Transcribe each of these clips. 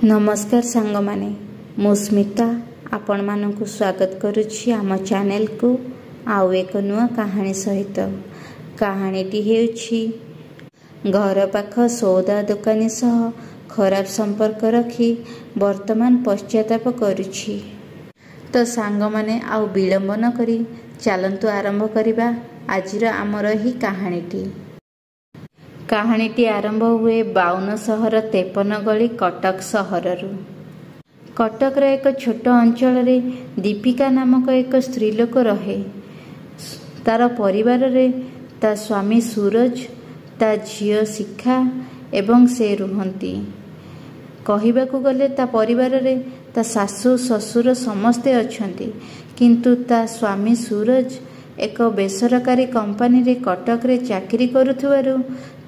नमस्कार सांग माने मु स्मिता आपण मानकु स्वागत करुछि आम चैनल को आउ एक नुआ कहानी सहित। कहानीटी हेउछि घर पाख सौदा दुकानी सह खराब संपर्क रखी वर्तमान पश्चाताप करुछि। तो सांग माने आउ विलंब न करी चलंतु आरंभ करिबा आजिर आमर ही कहानीटी। कहानीटी आरंभ हुए 52 सहर 53 गली कटक सहररू। कटकर एक छोट अंचल रे दीपिका नामक एक स्त्रीलोक रहे। तार परिवार रे ता स्वामी सूरज, ता झियो शिखा एवं से रुहंती। कहिबाकू गले ता परिवार रे ता सासु ससुर समस्ते अछंती, किंतु ता स्वामी सूरज एक बेसरकारी कंपनी रे कटक रे चाकरी करुथुवारु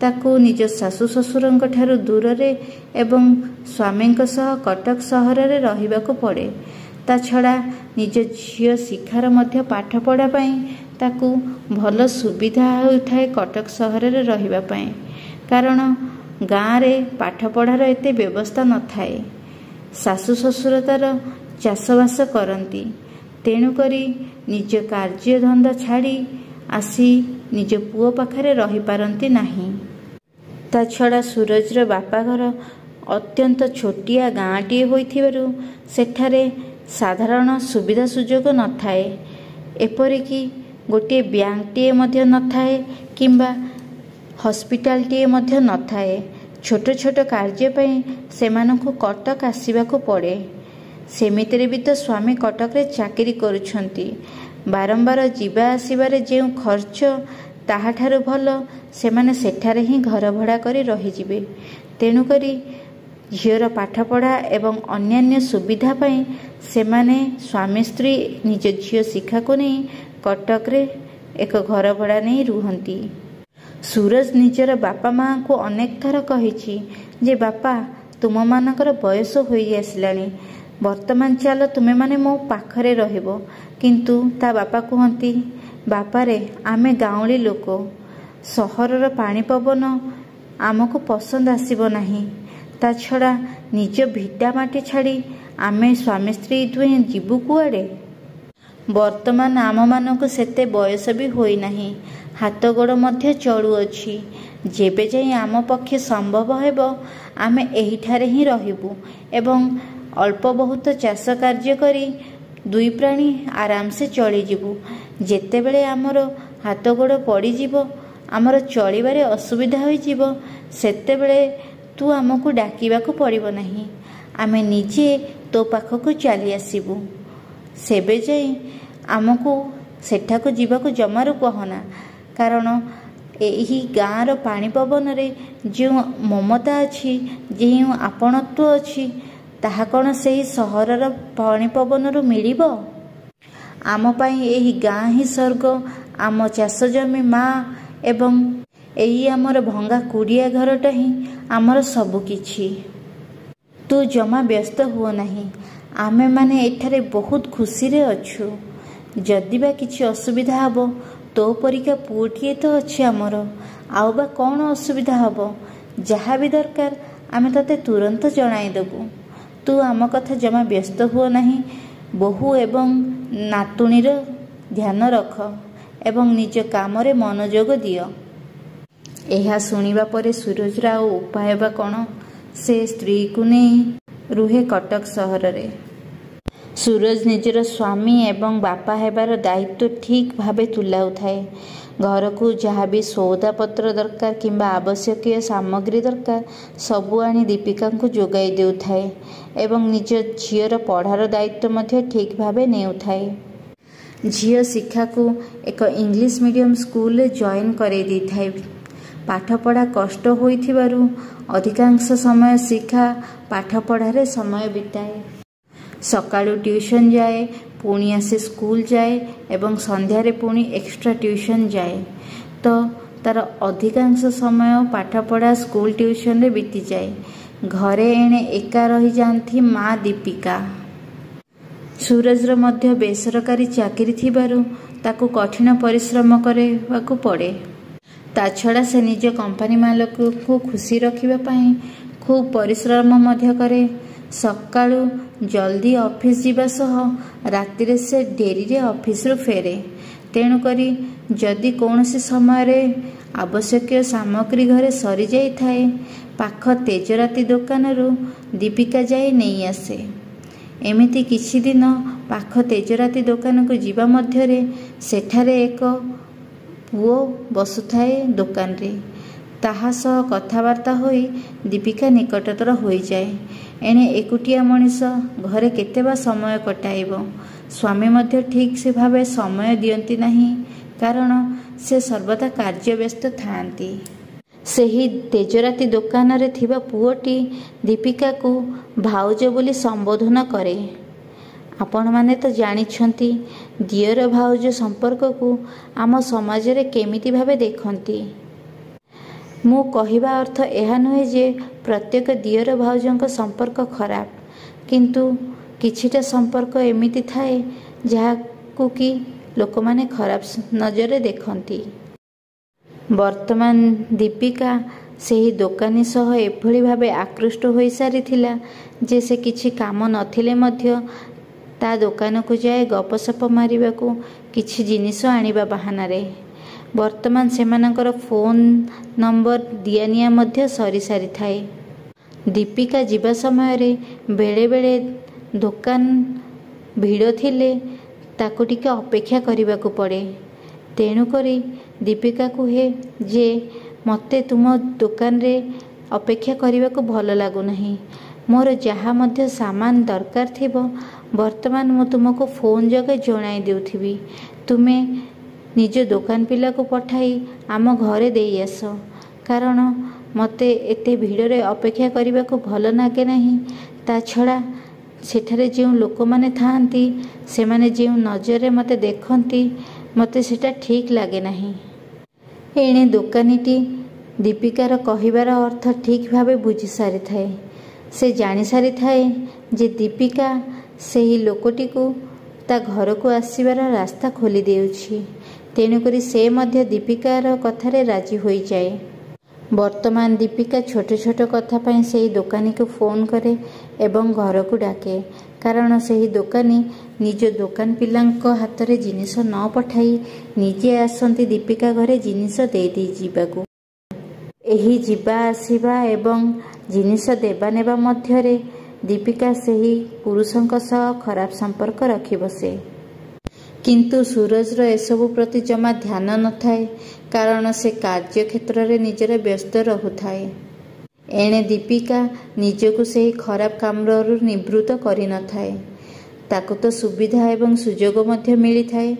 ताकू निज सासु ससुरंक ठारू दूर रे एवं स्वामींक सह कटक सहर रे रहिबाकू पड़े। ता छड़ा निज झियो शिखार मध्य पाठ पढ़ा पई ताकू भल सुविधा होइथाय कटक सहर रे रहिबा पई, कारण गाँ रे पाठ पढ़ार एते व्यवस्था न थाए। सासु ससुर तार चाषबास करती, तेणु करी निज कार्य धंदा छाड़ी आसी निज पुओ पाखरे रही पारती नाही। ता छड़ा सूरजर बापा घर अत्यंत छोटिया गाँटीए होइथिबारु सेठारे साधारण सुविधा सुजोग न थाए। एपरिकी गोटे बैंकटीए मध्य न थाए किंबा हॉस्पिटलटीए मध्य न थाए। छोट छोट कार्य पई सेमानकु कटक आसीबाकू पड़े। सेमितिरे भी तो स्वामी कटक रे चाकरी करुछंती। बारंबार जीवा आसीबारे जे खर्च ताहा ठारू भल सेमाने सेठारे ही घर भड़ा करी रही जिबे। तेणु करी झियर पाठ पढ़ा एवं अन्यान्य सुविधा पई सेमाने स्वामी स्त्री निज झियो शिखा को नहीं कटक रे एक घर भड़ा नहीं रुहंती। सूरज निजर बापा माँ को अनेक थर कहिछि जे बापा तुम मानकर बयस होई आसिलानी, वर्तमान चाल तुमे माने मो पाखरे रहिबो। किंतु ता बापा कहती, बापा रे आमे गाँवली लोक, सहरर पानी पवन आमको पसंद आसीबो नाही। ता छड़ा निज भिटा माटी छाड़ी आमे स्वामी स्त्री दुहें जीवु कुआडे। वर्तमान आम मानक सेते बयस भी होई नाही, हाथ गोड़ मध्य चलू अछि। जेबे जाई आम पक्षे संभव हेबो आमे एहिठारे ही रहिबु एवं अल्प बहुत चाष कार्य करी दुई प्राणी आराम से चली जीवु। जेतेबेले आमर हाथ गोड़ पड़ी जीवो, आमर चलिबारे असुविधा होई जीवो, सेतेबेले तू आमको डाकिबाकू पड़िबो नाही, आमे निजे तो पाखकू चली आसीबु। सेबे जाई आमको सेठाकू जीवाकू जमारू कहना, कारण एही गाँर पानी पवन रे जो ममता अछि, जो आपणत्व अछि, ताहा कौन सेही सहरर पानी पवनरू मिलिबो? आम पाई एही गाँ ही स्वर्ग। आम चाष जमी माँ एवं एही आमर भंगा कुड़िया घरटा ही आमर सबु किछि। तू जमा व्यस्त हुओ नाही, आमे माने एठारे बहुत खुशी रे अछु। जदिबा किछि असुविधा हबो, तो परिका पुओटिए तो अछि आमर, आउ बा कौन असुविधा हबो? जहा भी दरकार आमे तते तुरंत जणाई देबु। तू आम कथा जमा व्यस्त हुओ नाही। बहु एवं नातुणीर ध्यान रख एवं निज काम रे मनोयोग दियो। एहा सुनिबा परे सूरज राव उपाय बा कौन? से स्त्री को नहीं रुहे कटक सहर रे। सूरज निजर स्वामी एवं बापा हेबार दायित्व ठीक भावे तुलाउ थाए। घर को जहाँ भी सौदा पत्र दरकार किंबा आवश्यकीय सामग्री दरकार सबु आनी दीपिका को जोगाई देउ थाए एवं निज झियर पढ़ार दायित्व मध्य ठीक भावे नेउ थाए। झियो शिखा को एक इंग्लिश मीडियम स्कूल रे जॉइन करे दी थाए। पाठ पढ़ा कष्ट होइथिबारु अधिकांश समय शिखा पाठ पढ़ारे समय बिताए। सकाळु ट्यूशन जाए, पुणी आसे स्कूल जाए एवं संध्यारे पुणी एक्स्ट्रा ट्यूशन जाए। तो तार अधिकांश समय पाठ पढ़ा स्कूल ट्यूशन रे बीती जाए। घरे एणे एका रही जाती माँ दीपिका। सूरजर मध्य बेसरकारी चाकरी थिबारु ताकू कठिन परिश्रम करबाकू पड़े। ता छड़ा से निज कंपनी मालिक को खुशी रखिबा पई खूब परिश्रम मध्य करे। ସକାଳୁ ଜଲ୍ଦି ଅଫିସ୍ ଯିବା ସହ ରାତିରେ ସେ ଡେରିରେ ଅଫିସ୍ରୁ ଫେରେ। ତେଣୁକରି ଯଦି କୌଣସି ସମୟରେ ଆବଶ୍ୟକୀୟ ସାମଗ୍ରୀ ଘରେ ସରିଯାଇଥାଏ, ପାଖ ତେଜରାତି ଦୋକାନରୁ ଦୀପିକା ଯାଇ ନେଇ ଆସେ। ଏମିତି କିଛି ଦିନ ପାଖ ତେଜରାତି ଦୋକାନକୁ ଯିବା ମଧ୍ୟରେ ସେଠାରେ ଏକ ପୁଅ ବସୁଥାଏ ଦୋକାନରେ। ତାହା ସହ କଥାବାର୍ତ୍ତା ହୋଇ ଦୀପିକା ନିକଟତର ହୋଇଯାଏ। ଏଣେ ଏକୁଟିଆ ମଣିଷ ଘରେ କେତେ ବା ସମୟ କଟାଇବ। ସ୍ୱାମୀ ମଧ୍ୟ ଠିକ୍ ସେ ଭାବେ ସମୟ ଦିଅନ୍ତି ନାହିଁ, କାରଣ ସେ ସର୍ବଦା କାର୍ଯ୍ୟବ୍ୟସ୍ତ ଥାଆନ୍ତି। ସେହି ତେଜରାତି ଦୋକାନରେ ଥିବା ପୁଅଟି ଦୀପିକାକୁ ଭାଉଜ ବୋଲି ସମ୍ବୋଧନ କରେ। ଆପଣମାନେ ତ ଜାଣିଛନ୍ତି ଦିଅର ଭାଉଜ ସମ୍ପର୍କକୁ ଆମ ସମାଜରେ କେମିତି ଭାବେ ଦେଖନ୍ତି। ମୁଁ କହିବା ଅର୍ଥ ଏହା ନୁହେଁ ଯେ ପ୍ରତ୍ୟେକ ଦିଅର ଭାଉଜଙ୍କ ସମ୍ପର୍କ ଖରାପ, କିନ୍ତୁ କିଛିଟା ସମ୍ପର୍କ ଏମିତି ଥାଏ ଯାହାକୁ କି ଲୋକମାନେ ଖରାପ ନଜରରେ ଦେଖନ୍ତି। ବର୍ତ୍ତମାନ ଦୀପିକା ସେହି ଦୋକାନୀ ସହ ଏଭଳି ଭାବେ ଆକୃଷ୍ଟ ହୋଇସାରିଥିଲା ଯେ ସେ କିଛି କାମ ନଥିଲେ ମଧ୍ୟ ତା ଦୋକାନକୁ ଯାଏ ଗପସପ ମାରିବାକୁ, କିଛି ଜିନିଷ ଆଣିବା ବାହାନାରେ। ବର୍ତ୍ତମାନ ସେମାନଙ୍କର ଫୋନ୍ ନମ୍ବର ଦିଆନିଆ ମଧ୍ୟ ସରିସାରିଥାଏ। ଦୀପିକା ଯିବା ସମୟରେ ବେଳେବେଳେ ଦୋକାନ ଭିଡ଼ ଥିଲେ ତାକୁ ଟିକେ ଅପେକ୍ଷା କରିବାକୁ ପଡ଼େ। ତେଣୁକରି ଦୀପିକା କୁହେ ଯେ ମୋତେ ତୁମ ଦୋକାନରେ ଅପେକ୍ଷା କରିବାକୁ ଭଲ ଲାଗୁନାହିଁ। ମୋର ଯାହା ମଧ୍ୟ ସାମାନ ଦରକାର ଥିବ ବର୍ତ୍ତମାନ ମୁଁ ତୁମକୁ ଫୋନ୍ ଯୋଗେ ଜଣାଇ ଦେଉଥିବି। ତୁମେ ନିଜ ଦୋକାନ ପିଲାକୁ ପଠାଇ ଆମ ଘରେ ଦେଇ ଆସ, କାରଣ ମୋତେ ଏତେ ଭିଡ଼ରେ ଅପେକ୍ଷା କରିବାକୁ ଭଲ ଲାଗେ ନାହିଁ। ତା ଛଡ଼ା ସେଠାରେ ଯେଉଁ ଲୋକମାନେ ଥାଆନ୍ତି ସେମାନେ ଯେଉଁ ନଜରରେ ମୋତେ ଦେଖନ୍ତି, ମୋତେ ସେଟା ଠିକ୍ ଲାଗେ ନାହିଁ। ଏଣେ ଦୋକାନୀଟି ଦୀପିକାର କହିବାର ଅର୍ଥ ଠିକ୍ ଭାବେ ବୁଝି ସାରିଥାଏ। ସେ ଜାଣିସାରିଥାଏ ଯେ ଦୀପିକା ସେହି ଲୋକଟିକୁ ତା ଘରକୁ ଆସିବାର ରାସ୍ତା ଖୋଲି ଦେଉଛି। ତେଣୁକରି ସେ ମଧ୍ୟ ଦୀପିକାର କଥାରେ ରାଜି ହୋଇଯାଏ। ବର୍ତ୍ତମାନ ଦୀପିକା ଛୋଟ ଛୋଟ କଥା ପାଇଁ ସେହି ଦୋକାନୀକୁ ଫୋନ୍ କରେ ଏବଂ ଘରକୁ ଡାକେ, କାରଣ ସେହି ଦୋକାନୀ ନିଜ ଦୋକାନ ପିଲାଙ୍କ ହାତରେ ଜିନିଷ ନ ପଠାଇ ନିଜେ ଆସନ୍ତି ଦୀପିକା ଘରେ ଜିନିଷ ଦେଇ ଯିବାକୁ। ଏହି ଯିବା ଆସିବା ଏବଂ ଜିନିଷ ଦେବା ନେବା ମଧ୍ୟରେ ଦୀପିକା ସେହି ପୁରୁଷଙ୍କ ସହ ଖରାପ ସମ୍ପର୍କ ରଖି ବସେ। କିନ୍ତୁ ସୁରଜର ଏସବୁ ପ୍ରତି ଜମା ଧ୍ୟାନ ନଥାଏ, କାରଣ ସେ କାର୍ଯ୍ୟକ୍ଷେତ୍ରରେ ନିଜର ବ୍ୟସ୍ତ ରହୁଥାଏ। ଏଣେ ଦୀପିକା ନିଜକୁ ସେହି ଖରାପ କାମରୁ ନିବୃତ୍ତ କରିନଥାଏ। ତାକୁ ତ ସୁବିଧା ଏବଂ ସୁଯୋଗ ମଧ୍ୟ ମିଳିଥାଏ।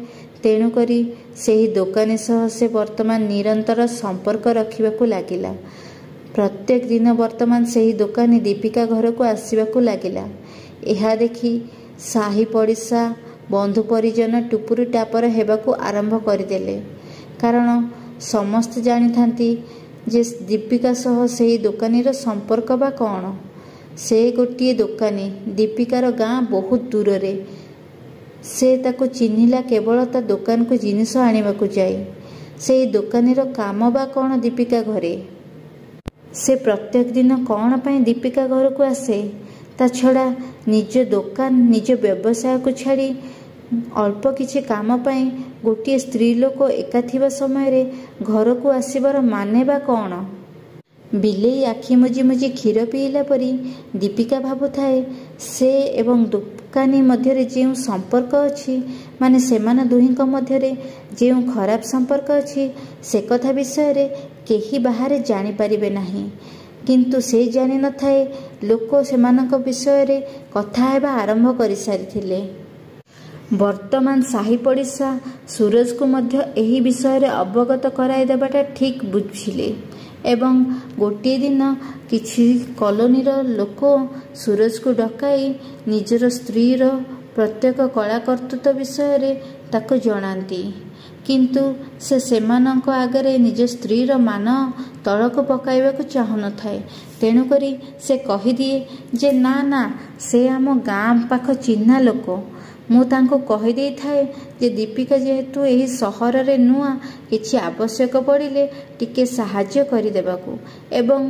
ତେଣୁକରି ସେହି ଦୋକାନୀ ସହ ସେ ବର୍ତ୍ତମାନ ନିରନ୍ତର ସମ୍ପର୍କ ରଖିବାକୁ ଲାଗିଲା। ପ୍ରତ୍ୟେକ ଦିନ ବର୍ତ୍ତମାନ ସେହି ଦୋକାନୀ ଦୀପିକା ଘରକୁ ଆସିବାକୁ ଲାଗିଲା। ଏହା ଦେଖି ସାହି ପଡ଼ିଶା ବନ୍ଧୁ ପରିଜନ ଟୁପୁରୁ ଟାପର ହେବାକୁ ଆରମ୍ଭ କରିଦେଲେ, କାରଣ ସମସ୍ତେ ଜାଣିଥାନ୍ତି ଯେ ଦୀପିକା ସହ ସେହି ଦୋକାନୀର ସମ୍ପର୍କ ବା କ'ଣ। ସେ ଗୋଟିଏ ଦୋକାନୀ, ଦୀପିକାର ଗାଁ ବହୁତ ଦୂରରେ। ସେ ତାକୁ ଚିହ୍ନିଲା କେବଳ ତା ଦୋକାନକୁ ଜିନିଷ ଆଣିବାକୁ ଯାଇ। ସେହି ଦୋକାନୀର କାମ ବା କ'ଣ ଦୀପିକା ଘରେ? ସେ ପ୍ରତ୍ୟେକ ଦିନ କ'ଣ ପାଇଁ ଦୀପିକା ଘରକୁ ଆସେ? ତା ଛଡ଼ା ନିଜ ଦୋକାନ ନିଜ ବ୍ୟବସାୟକୁ ଛାଡ଼ି ଅଳ୍ପ କିଛି କାମ ପାଇଁ ଗୋଟିଏ ସ୍ତ୍ରୀ ଲୋକ ଏକା ଥିବା ସମୟରେ ଘରକୁ ଆସିବାର ମାନେ ବା କ'ଣ? ବିଲେଇ ଆଖି ମୁଜି ମୁଜି କ୍ଷୀର ପିଇଲା ପରି ଦୀପିକା ଭାବୁଥାଏ ସେ ଏବଂ ଦୋକାନୀ ମଧ୍ୟରେ ଯେଉଁ ସମ୍ପର୍କ ଅଛି, ମାନେ ସେମାନେ ଦୁହିଁଙ୍କ ମଧ୍ୟରେ ଯେଉଁ ଖରାପ ସମ୍ପର୍କ ଅଛି, ସେ କଥା ବିଷୟରେ କେହି ବାହାରେ ଜାଣିପାରିବେ ନାହିଁ। କିନ୍ତୁ ସେ ଜାଣିନଥାଏ ଲୋକ ସେମାନଙ୍କ ବିଷୟରେ କଥା ହେବା ଆରମ୍ଭ କରିସାରିଥିଲେ। ବର୍ତ୍ତମାନ ସାହି ପଡ଼ିଶା ସୁରଜକୁ ମଧ୍ୟ ଏହି ବିଷୟରେ ଅବଗତ କରାଇ ଦେବାଟା ଠିକ୍ ବୁଝିଲେ ଏବଂ ଗୋଟିଏ ଦିନ କିଛି କଲୋନୀର ଲୋକ ସୁରଜକୁ ଡକାଇ ନିଜର ସ୍ତ୍ରୀର ପ୍ରତ୍ୟେକ କଳା କର୍ତ୍ତୃତ୍ୱ ବିଷୟରେ ତାକୁ ଜଣାନ୍ତି। କିନ୍ତୁ ସେ ସେମାନଙ୍କ ଆଗରେ ନିଜ ସ୍ତ୍ରୀର ମାନ ତଳକୁ ପକାଇବାକୁ ଚାହୁଁନଥାଏ। ତେଣୁକରି ସେ କହିଦିଏ ଯେ ନା ନା, ସେ ଆମ ଗାଁ ପାଖ ଚିହ୍ନା ଲୋକ। ମୁଁ ତାଙ୍କୁ କହିଦେଇଥାଏ ଯେ ଦୀପିକା ଯେହେତୁ ଏହି ସହରରେ ନୂଆ, କିଛି ଆବଶ୍ୟକ ପଡ଼ିଲେ ଟିକେ ସାହାଯ୍ୟ କରିଦେବାକୁ ଏବଂ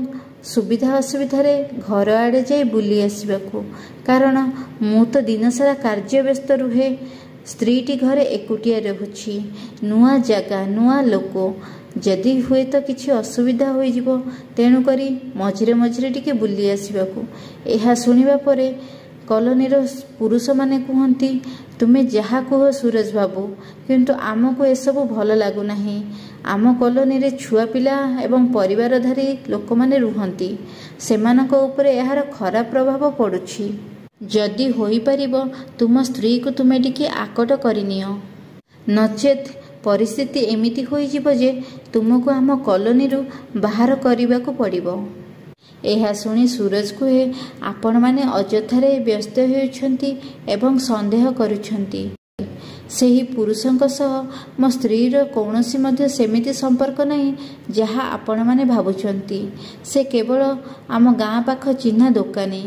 ସୁବିଧା ଅସୁବିଧାରେ ଘର ଆଡ଼େ ଯାଇ ବୁଲି ଆସିବାକୁ। କାରଣ ମୁଁ ତ ଦିନସାରା କାର୍ଯ୍ୟ ବ୍ୟସ୍ତ ରୁହେ। ସ୍ତ୍ରୀଟି ଘରେ ଏକୁଟିଆ ରହୁଛି। ନୂଆ ଜାଗା, ନୂଆ ଲୋକ, ଯଦି ହୁଏତ କିଛି ଅସୁବିଧା ହୋଇଯିବ, ତେଣୁକରି ମଝିରେ ମଝିରେ ଟିକେ ବୁଲି ଆସିବାକୁ। ଏହା ଶୁଣିବା ପରେ କଲୋନୀର ପୁରୁଷମାନେ କୁହନ୍ତି, ତୁମେ ଯାହା କୁହ ସୁରଜ ବାବୁ, କିନ୍ତୁ ଆମକୁ ଏସବୁ ଭଲ ଲାଗୁନାହିଁ। ଆମ କଲୋନୀରେ ଛୁଆ ପିଲା ଏବଂ ପରିବାରଧାରୀ ଲୋକମାନେ ରୁହନ୍ତି। ସେମାନଙ୍କ ଉପରେ ଏହାର ଖରାପ ପ୍ରଭାବ ପଡ଼ୁଛି। ଯଦି ହୋଇପାରିବ ତୁମ ସ୍ତ୍ରୀକୁ ତୁମେ ଟିକେ ଆକଟ କରିନିଅ, ନଚେତ୍ ପରିସ୍ଥିତି ଏମିତି ହୋଇଯିବ ଯେ ତୁମକୁ ଆମ କଲୋନୀରୁ ବାହାର କରିବାକୁ ପଡ଼ିବ। ଏହା ଶୁଣି ସୁରଜ କୁହେ, ଆପଣମାନେ ଅଯଥାରେ ବ୍ୟସ୍ତ ହେଉଛନ୍ତି ଏବଂ ସନ୍ଦେହ କରୁଛନ୍ତି। ସେହି ପୁରୁଷଙ୍କ ସହ ମୋ ସ୍ତ୍ରୀର କୌଣସି ମଧ୍ୟ ସେମିତି ସମ୍ପର୍କ ନାହିଁ ଯାହା ଆପଣମାନେ ଭାବୁଛନ୍ତି। ସେ କେବଳ ଆମ ଗାଁ ପାଖ ଚିହ୍ନା ଦୋକାନୀ।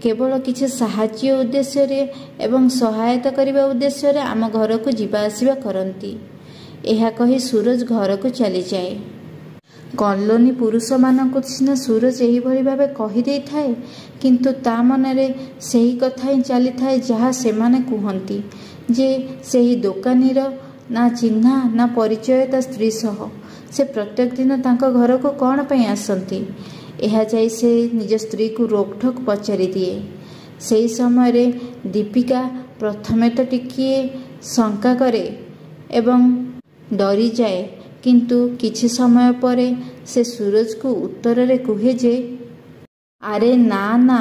କେବଳ କିଛି ସାହାଯ୍ୟ ଉଦ୍ଦେଶ୍ୟରେ ଏବଂ ସହାୟତା କରିବା ଉଦ୍ଦେଶ୍ୟରେ ଆମ ଘରକୁ ଯିବା ଆସିବା କରନ୍ତି। ଏହା କହି ସୁରଜ ଘରକୁ ଚାଲିଯାଏ। କଲୋନୀ ପୁରୁଷମାନଙ୍କୁ ସିନା ସୁରଜ ଏହିଭଳି ଭାବେ କହିଦେଇଥାଏ, କିନ୍ତୁ ତା ମନରେ ସେହି କଥା ହିଁ ଚାଲିଥାଏ ଯାହା ସେମାନେ କୁହନ୍ତି, ଯେ ସେହି ଦୋକାନୀର ନା ଚିହ୍ନା ନା ପରିଚୟ ତା ସ୍ତ୍ରୀ ସହ। ସେ ପ୍ରତ୍ୟେକ ଦିନ ତାଙ୍କ ଘରକୁ କ'ଣ ପାଇଁ ଆସନ୍ତି? ଏହା ଯାଇ ସେ ନିଜ ସ୍ତ୍ରୀକୁ ରୋକଠୋକ ପଚାରି ଦିଏ। ସେହି ସମୟରେ ଦୀପିକା ପ୍ରଥମେ ତ ଟିକିଏ ଶଙ୍କା କରେ ଏବଂ ଡରିଯାଏ, କିନ୍ତୁ କିଛି ସମୟ ପରେ ସେ ସୁରଜକୁ ଉତ୍ତରରେ କୁହେ ଯେ, ଆରେ ନା ନା,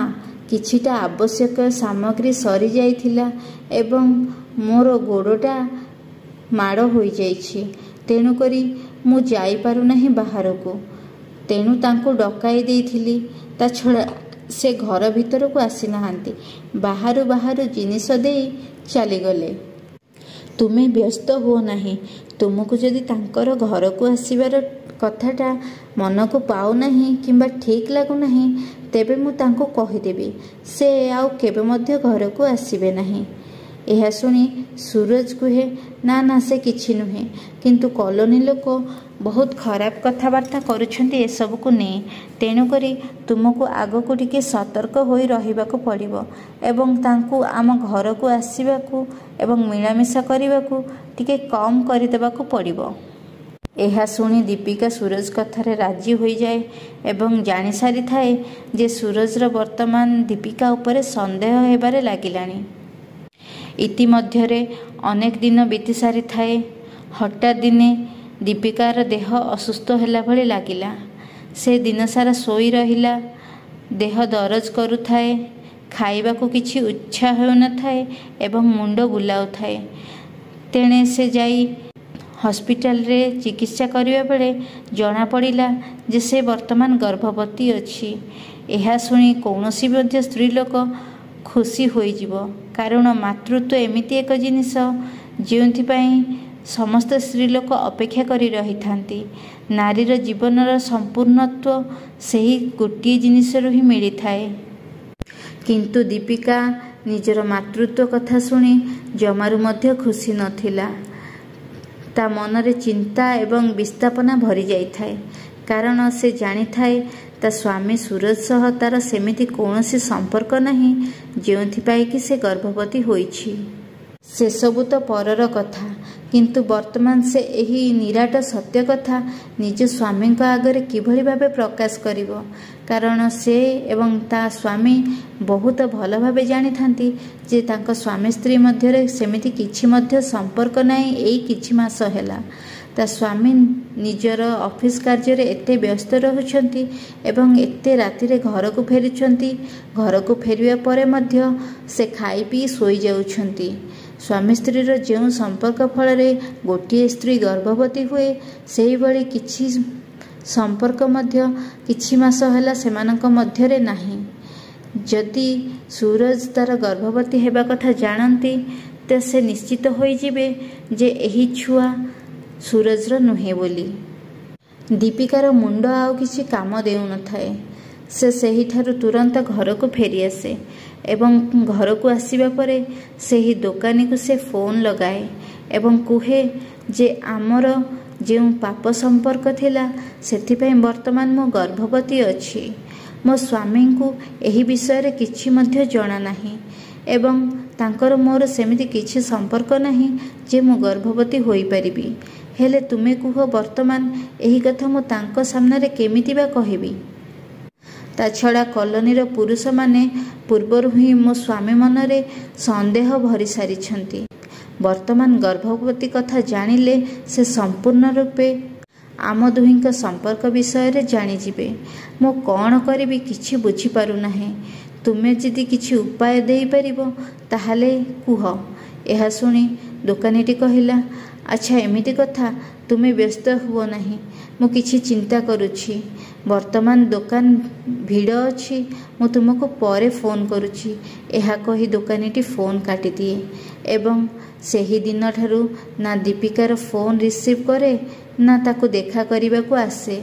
କିଛିଟା ଆବଶ୍ୟକ ସାମଗ୍ରୀ ସରିଯାଇଥିଲା ଏବଂ ମୋର ଗୋଡ଼ଟା ମାଡ଼ ହୋଇଯାଇଛି, ତେଣୁକରି ମୁଁ ଯାଇପାରୁନାହିଁ ବାହାରକୁ। ତେଣୁ ତାଙ୍କୁ ଡକାଇ ଦେଇଥିଲି। ତା ଛଡ଼ା ସେ ଘର ଭିତରକୁ ଆସିନାହାନ୍ତି, ବାହାରୁ ବାହାରୁ ଜିନିଷ ଦେଇ ଚାଲିଗଲେ। ତୁମେ ବ୍ୟସ୍ତ ହୁଅ ନାହିଁ। ତୁମକୁ ଯଦି ତାଙ୍କର ଘରକୁ ଆସିବାର କଥାଟା ମନକୁ ପାଉନାହିଁ କିମ୍ବା ଠିକ୍ ଲାଗୁନାହିଁ, ତେବେ ମୁଁ ତାଙ୍କୁ କହିଦେବି। ସେ ଆଉ କେବେ ମଧ୍ୟ ଘରକୁ ଆସିବେ ନାହିଁ। ଏହା ଶୁଣି ସୁରଜ କୁହେ, ନା ନା, ସେ କିଛି ନୁହେଁ, କିନ୍ତୁ କଲୋନୀ ଲୋକ ବହୁତ ଖରାପ କଥାବାର୍ତ୍ତା କରୁଛନ୍ତି ଏସବୁକୁ ନେଇ। ତେଣୁକରି ତୁମକୁ ଆଗକୁ ଟିକେ ସତର୍କ ହୋଇ ରହିବାକୁ ପଡ଼ିବ ଏବଂ ତାଙ୍କୁ ଆମ ଘରକୁ ଆସିବାକୁ ଏବଂ ମିଳାମିଶା କରିବାକୁ ଟିକେ କମ୍ କରିଦେବାକୁ ପଡ଼ିବ। ଏହା ଶୁଣି ଦୀପିକା ସୁରଜ କଥାରେ ରାଜି ହୋଇଯାଏ ଏବଂ ଜାଣିସାରିଥାଏ ଯେ ସୁରଜର ବର୍ତ୍ତମାନ ଦୀପିକା ଉପରେ ସନ୍ଦେହ ହେବାରେ ଲାଗିଲାଣି। ଇତିମଧ୍ୟରେ ଅନେକ ଦିନ ବିତି ସାରିଥାଏ। ହଠାତ୍ ଦିନେ ଦୀପିକାର ଦେହ ଅସୁସ୍ଥ ହେଲା ଭଳି ଲାଗିଲା। ସେ ଦିନସାରା ଶୋଇ ରହିଲା। ଦେହ ଦରଜ କରୁଥାଏ, ଖାଇବାକୁ କିଛି ଇଚ୍ଛା ହେଉନଥାଏ ଏବଂ ମୁଣ୍ଡ ବୁଲାଉଥାଏ। ତେଣେ ସେ ଯାଇ ହସ୍ପିଟାଲରେ ଚିକିତ୍ସା କରିବା ବେଳେ ଜଣାପଡ଼ିଲା ଯେ ସେ ବର୍ତ୍ତମାନ ଗର୍ଭବତୀ ଅଛି। ଏହା ଶୁଣି କୌଣସି ମଧ୍ୟ ସ୍ତ୍ରୀ ଲୋକ ଖୁସି ହୋଇଯିବ, କାରଣ ମାତୃତ୍ୱ ଏମିତି ଏକ ଜିନିଷ ଯେଉଁଥିପାଇଁ ସମସ୍ତ ସ୍ତ୍ରୀ ଲୋକ ଅପେକ୍ଷା କରି ରହିଥାନ୍ତି। ନାରୀର ଜୀବନର ସମ୍ପୂର୍ଣ୍ଣତ୍ୱ ସେହି ଗୋଟିଏ ଜିନିଷରୁ ହିଁ ମିଳିଥାଏ। କିନ୍ତୁ ଦୀପିକା ନିଜର ମାତୃତ୍ୱ କଥା ଶୁଣି ଜମାରୁ ମଧ୍ୟ ଖୁସି ନଥିଲା। ତା ମନରେ ଚିନ୍ତା ଏବଂ ବିସ୍ତାପନା ଭରି ଯାଇଥାଏ, କାରଣ ସେ ଜାଣିଥାଏ ତା ସ୍ୱାମୀ ସୁରଜ ସହ ତାର ସେମିତି କୌଣସି ସମ୍ପର୍କ ନାହିଁ ଯେଉଁଥିପାଇଁ କି ସେ ଗର୍ଭବତୀ ହୋଇଛି। ସେସବୁ ତ ପରର କଥା, କିନ୍ତୁ ବର୍ତ୍ତମାନ ସେ ଏହି ନିରାଟ ସତ୍ୟ କଥା ନିଜ ସ୍ୱାମୀଙ୍କ ଆଗରେ କିଭଳି ଭାବେ ପ୍ରକାଶ କରିବ? କାରଣ ସେ ଏବଂ ତା ସ୍ୱାମୀ ବହୁତ ଭଲ ଭାବେ ଜାଣିଥାନ୍ତି ଯେ ତାଙ୍କ ସ୍ୱାମୀ ସ୍ତ୍ରୀ ମଧ୍ୟରେ ସେମିତି କିଛି ମଧ୍ୟ ସମ୍ପର୍କ ନାହିଁ। ଏଇ କିଛି ମାସ ହେଲା ତା ସ୍ୱାମୀ ନିଜର ଅଫିସ କାର୍ଯ୍ୟରେ ଏତେ ବ୍ୟସ୍ତ ରହୁଛନ୍ତି ଏବଂ ଏତେ ରାତିରେ ଘରକୁ ଫେରୁଛନ୍ତି। ଘରକୁ ଫେରିବା ପରେ ମଧ୍ୟ ସେ ଖାଇ ପିଇ ଶୋଇଯାଉଛନ୍ତି। ସ୍ୱାମୀ ସ୍ତ୍ରୀର ଯେଉଁ ସମ୍ପର୍କ ଫଳରେ ଗୋଟିଏ ସ୍ତ୍ରୀ ଗର୍ଭବତୀ ହୁଏ, ସେହିଭଳି କିଛି ସମ୍ପର୍କ ମଧ୍ୟ କିଛି ମାସ ହେଲା ସେମାନଙ୍କ ମଧ୍ୟରେ ନାହିଁ। ଯଦି ସୁରଜ ତାର ଗର୍ଭବତୀ ହେବା କଥା ଜାଣନ୍ତି, ତ ସେ ନିଶ୍ଚିତ ହୋଇଯିବେ ଯେ ଏହି ଛୁଆ ସୁରଜର ନୁହେଁ ବୋଲି। ଦୀପିକାର ମୁଣ୍ଡ ଆଉ କିଛି କାମ ଦେଉନଥାଏ। ସେ ସେହିଠାରୁ ତୁରନ୍ତ ଘରକୁ ଫେରିଆସେ ଏବଂ ଘରକୁ ଆସିବା ପରେ ସେହି ଦୋକାନୀକୁ ସେ ଫୋନ୍ ଲଗାଏ ଏବଂ କୁହେ ଯେ ଆମର ଯେଉଁ ପାପ ସମ୍ପର୍କ ଥିଲା ସେଥିପାଇଁ ବର୍ତ୍ତମାନ ମୁଁ ଗର୍ଭବତୀ ଅଛି। ମୋ ସ୍ୱାମୀଙ୍କୁ ଏହି ବିଷୟରେ କିଛି ମଧ୍ୟ ଜଣା ନାହିଁ ଏବଂ ତାଙ୍କର ମୋର ସେମିତି କିଛି ସମ୍ପର୍କ ନାହିଁ ଯେ ମୁଁ ଗର୍ଭବତୀ ହୋଇପାରିବି। ହେଲେ ତୁମେ କୁହ ବର୍ତ୍ତମାନ ଏହି କଥା ମୁଁ ତାଙ୍କ ସାମ୍ନାରେ କେମିତି ବା କହିବି? ତା ଛଡ଼ା କଲୋନୀର ପୁରୁଷମାନେ ପୂର୍ବରୁ ହିଁ ମୋ ସ୍ୱାମୀ ମନରେ ସନ୍ଦେହ ଭରି ସାରିଛନ୍ତି। ବର୍ତ୍ତମାନ ଗର୍ଭବତୀ କଥା ଜାଣିଲେ ସେ ସମ୍ପୂର୍ଣ୍ଣ ରୂପେ ଆମ ଦୁହିଁଙ୍କ ସମ୍ପର୍କ ବିଷୟରେ ଜାଣିଯିବେ। ମୁଁ କ'ଣ କରିବି କିଛି ବୁଝିପାରୁନାହିଁ। ତୁମେ ଯଦି କିଛି ଉପାୟ ଦେଇପାରିବ ତାହେଲେ କୁହ। ଏହା ଶୁଣି ଦୋକାନୀଟି କହିଲା, ଆଚ୍ଛା ଏମିତି କଥା, ତୁମେ ବ୍ୟସ୍ତ ହୁଅ ନାହିଁ, ମୁଁ କିଛି ଚିନ୍ତା କରୁଛି। ବର୍ତ୍ତମାନ ଦୋକାନ ଭିଡ଼ ଅଛି, ମୁଁ ତୁମକୁ ପରେ ଫୋନ୍ କରୁଛି। ଏହା କହି ଦୋକାନୀଟି ଫୋନ୍ କାଟିଦିଏ ଏବଂ ସେହି ଦିନଠାରୁ ନା ଦୀପିକାର ଫୋନ୍ ରିସିଭ୍ କରେ ନା ତାକୁ ଦେଖା କରିବାକୁ ଆସେ।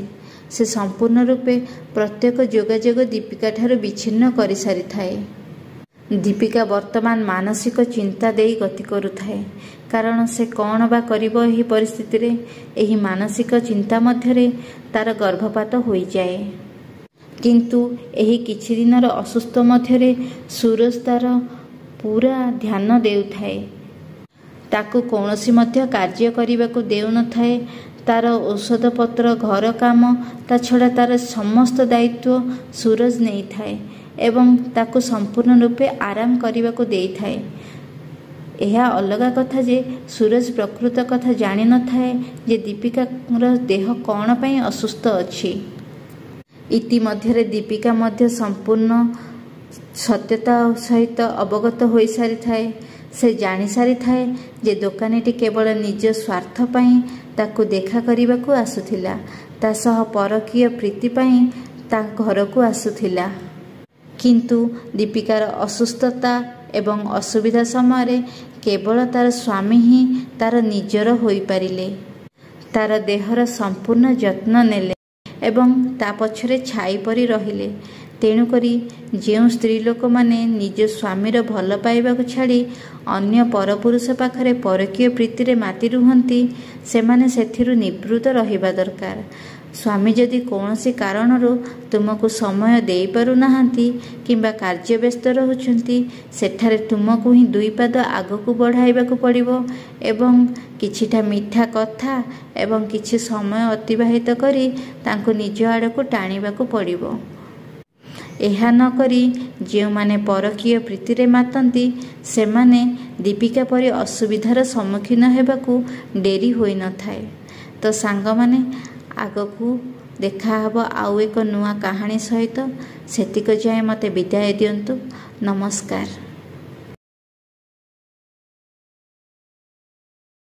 ସେ ସମ୍ପୂର୍ଣ୍ଣ ରୂପେ ପ୍ରତ୍ୟେକ ଯୋଗାଯୋଗ ଦୀପିକାଠାରୁ ବିଚ୍ଛିନ୍ନ କରିସାରିଥାଏ। ଦୀପିକା ବର୍ତ୍ତମାନ ମାନସିକ ଚିନ୍ତା ଦେଇ ଗତି କରୁଥାଏ, କାରଣ ସେ କ'ଣ ବା କରିବ ଏହି ପରିସ୍ଥିତିରେ। ଏହି ମାନସିକ ଚିନ୍ତା ମଧ୍ୟରେ ତାର ଗର୍ଭପାତ ହୋଇଯାଏ। କିନ୍ତୁ ଏହି କିଛି ଦିନର ଅସୁସ୍ଥ ମଧ୍ୟରେ ସୁରଜ ତାର ପୁରା ଧ୍ୟାନ ଦେଉଥାଏ। ତାକୁ କୌଣସି ମଧ୍ୟ କାର୍ଯ୍ୟ କରିବାକୁ ଦେଉନଥାଏ। ତାର ଔଷଧପତ୍ର, ଘର କାମ, ତା ଛଡ଼ା ତାର ସମସ୍ତ ଦାୟିତ୍ୱ ସୁରଜ ନେଇଥାଏ ଏବଂ ତାକୁ ସମ୍ପୂର୍ଣ୍ଣ ରୂପେ ଆରାମ କରିବାକୁ ଦେଇଥାଏ। ଏହା ଅଲଗା କଥା ଯେ ସୁରଜ ପ୍ରକୃତ କଥା ଜାଣିନଥାଏ ଯେ ଦୀପିକାର ଦେହ କ'ଣ ପାଇଁ ଅସୁସ୍ଥ ଅଛି। ଇତିମଧ୍ୟରେ ଦୀପିକା ମଧ୍ୟ ସମ୍ପୂର୍ଣ୍ଣ ସତ୍ୟତା ସହିତ ଅବଗତ ହୋଇସାରିଥାଏ। ସେ ଜାଣିସାରିଥାଏ ଯେ ଦୋକାନୀଟି କେବଳ ନିଜ ସ୍ୱାର୍ଥ ପାଇଁ ତାକୁ ଦେଖା କରିବାକୁ ଆସୁଥିଲା। ତା ସହ ପରକୀୟ ପ୍ରୀତି ପାଇଁ ତା ଘରକୁ ଆସୁଥିଲା। କିନ୍ତୁ ଦୀପିକାର ଅସୁସ୍ଥତା ଏବଂ ଅସୁବିଧା ସମୟରେ କେବଳ ତାର ସ୍ୱାମୀ ହିଁ ତାର ନିଜର ହୋଇପାରିଲେ। ତାର ଦେହର ସମ୍ପୂର୍ଣ୍ଣ ଯତ୍ନ ନେଲେ ଏବଂ ତା ପଛରେ ଛାଇ ପରି ରହିଲେ। ତେଣୁକରି ଯେଉଁ ସ୍ତ୍ରୀ ଲୋକମାନେ ନିଜ ସ୍ୱାମୀର ଭଲ ପାଇବାକୁ ଛାଡ଼ି ଅନ୍ୟ ପରପୁରୁଷ ପାଖରେ ପରକୀୟ ପ୍ରୀତିରେ ମାତି ରୁହନ୍ତି, ସେମାନେ ସେଥିରୁ ନିବୃତ୍ତ ରହିବା ଦରକାର। ସ୍ୱାମୀ ଯଦି କୌଣସି କାରଣରୁ ତୁମକୁ ସମୟ ଦେଇପାରୁନାହାନ୍ତି କିମ୍ବା କାର୍ଯ୍ୟବ୍ୟସ୍ତ ରହୁଛନ୍ତି, ସେଠାରେ ତୁମକୁ ହିଁ ଦୁଇ ପାଦ ଆଗକୁ ବଢ଼ାଇବାକୁ ପଡ଼ିବ ଏବଂ କିଛିଟା ମିଠା କଥା ଏବଂ କିଛି ସମୟ ଅତିବାହିତ କରି ତାଙ୍କୁ ନିଜ ଆଡ଼କୁ ଟାଣିବାକୁ ପଡ଼ିବ। ଏହା ନକରି ଯେଉଁମାନେ ପରକୀୟ ପ୍ରୀତିରେ ମାତନ୍ତି, ସେମାନେ ଦୀପିକା ପରି ଅସୁବିଧାର ସମ୍ମୁଖୀନ ହେବାକୁ ଡେରି ହୋଇନଥାଏ। ତ ସାଙ୍ଗମାନେ, ଆଗକୁ ଦେଖାହେବ ଆଉ ଏକ ନୂଆ କାହାଣୀ ସହିତ। ସେତିକ ଯାଏଁ ମୋତେ ବିଦାୟ ଦିଅନ୍ତୁ। ନମସ୍କାର।